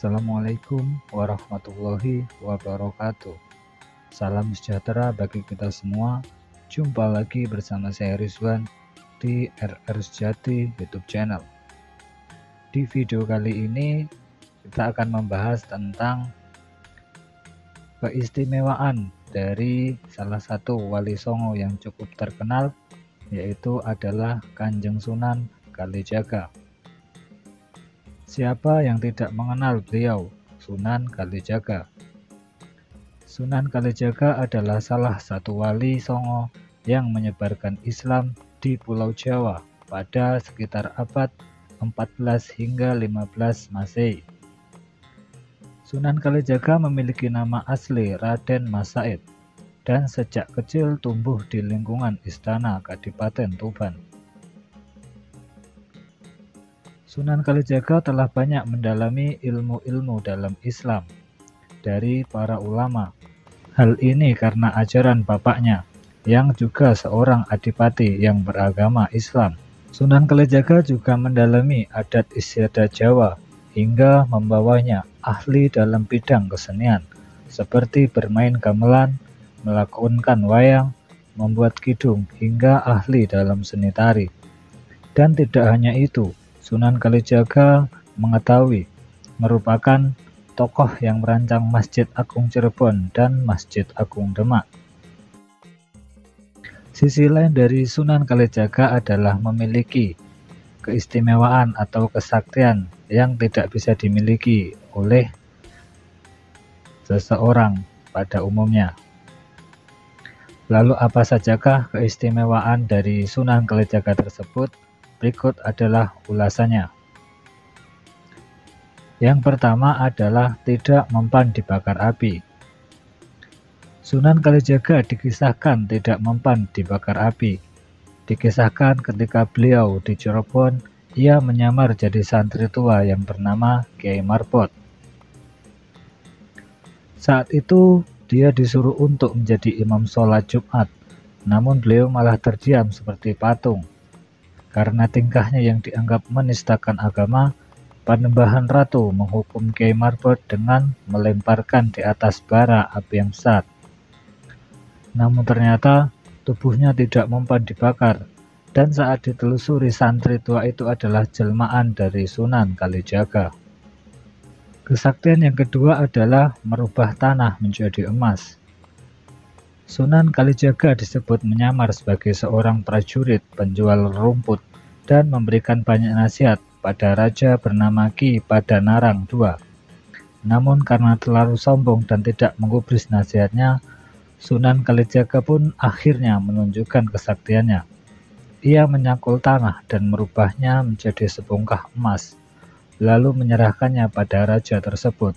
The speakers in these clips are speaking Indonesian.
Assalamualaikum warahmatullahi wabarakatuh. Salam sejahtera bagi kita semua. Jumpa lagi bersama saya Rizwan di RR Sejati YouTube channel. Di video kali ini kita akan membahas tentang keistimewaan dari salah satu wali songo yang cukup terkenal, yaitu adalah Kanjeng Sunan Kalijaga. Siapa yang tidak mengenal beliau, Sunan Kalijaga? Sunan Kalijaga adalah salah satu wali songo yang menyebarkan Islam di Pulau Jawa pada sekitar abad 14 hingga 15 Masehi. Sunan Kalijaga memiliki nama asli Raden Mas Said dan sejak kecil tumbuh di lingkungan Istana Kadipaten Tuban. Sunan Kalijaga telah banyak mendalami ilmu-ilmu dalam Islam dari para ulama. Hal ini karena ajaran bapaknya, yang juga seorang adipati yang beragama Islam. Sunan Kalijaga juga mendalami adat istiadat Jawa, hingga membawanya ahli dalam bidang kesenian, seperti bermain gamelan, melakonkan wayang, membuat kidung, hingga ahli dalam seni tari. Dan tidak hanya itu, Sunan Kalijaga merupakan tokoh yang merancang Masjid Agung Cirebon dan Masjid Agung Demak. Sisi lain dari Sunan Kalijaga adalah memiliki keistimewaan atau kesaktian yang tidak bisa dimiliki oleh seseorang pada umumnya. Lalu apa sajakah keistimewaan dari Sunan Kalijaga tersebut? Berikut adalah ulasannya. Yang pertama adalah tidak mempan dibakar api. Sunan Kalijaga dikisahkan tidak mempan dibakar api. Dikisahkan ketika beliau di Cirebon, ia menyamar jadi santri tua yang bernama Kiai Marbot. Saat itu dia disuruh untuk menjadi imam sholat Jumat, namun beliau malah terdiam seperti patung. Karena tingkahnya yang dianggap menistakan agama, Panembahan Ratu menghukum Kiai Marbot dengan melemparkan di atas bara api yang besar. Namun ternyata tubuhnya tidak mempan dibakar, dan saat ditelusuri santri tua itu adalah jelmaan dari Sunan Kalijaga. Kesaktian yang kedua adalah merubah tanah menjadi emas. Sunan Kalijaga disebut menyamar sebagai seorang prajurit penjual rumput dan memberikan banyak nasihat pada raja bernama Ki Padanarang II. Namun karena terlalu sombong dan tidak menggubris nasihatnya, Sunan Kalijaga pun akhirnya menunjukkan kesaktiannya. Ia menyangkul tanah dan merubahnya menjadi sebongkah emas, lalu menyerahkannya pada raja tersebut.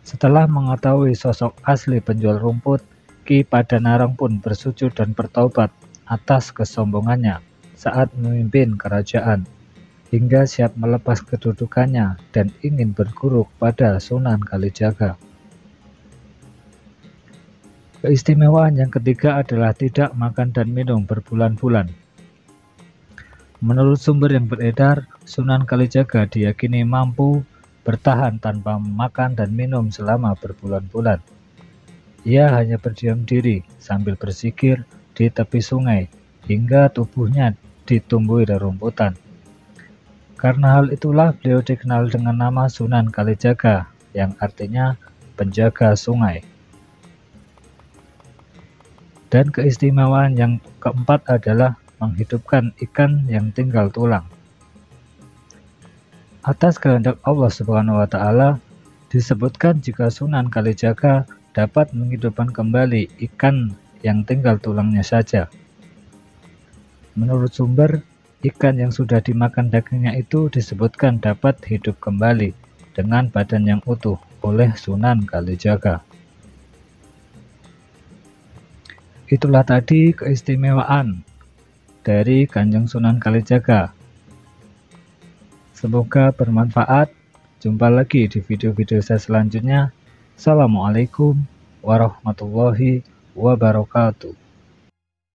Setelah mengetahui sosok asli penjual rumput, Ki Padanarang pun bersujud dan bertaubat atas kesombongannya saat memimpin kerajaan, hingga siap melepas kedudukannya dan ingin berguru pada Sunan Kalijaga. Keistimewaan yang ketiga adalah tidak makan dan minum berbulan-bulan. Menurut sumber yang beredar, Sunan Kalijaga diyakini mampu bertahan tanpa makan dan minum selama berbulan-bulan. Ia hanya berdiam diri sambil berzikir di tepi sungai hingga tubuhnya ditumbuhi rerumputan. Karena hal itulah beliau dikenal dengan nama Sunan Kalijaga, yang artinya penjaga sungai. Dan keistimewaan yang keempat adalah menghidupkan ikan yang tinggal tulang. Atas kehendak Allah Subhanahu wa Ta'ala, disebutkan jika Sunan Kalijaga dapat menghidupkan kembali ikan yang tinggal tulangnya saja. Menurut sumber, ikan yang sudah dimakan dagingnya itu disebutkan dapat hidup kembali dengan badan yang utuh oleh Sunan Kalijaga. Itulah tadi keistimewaan dari Kanjeng Sunan Kalijaga. Semoga bermanfaat. Jumpa lagi di video-video saya selanjutnya. Assalamualaikum warahmatullahi wabarakatuh.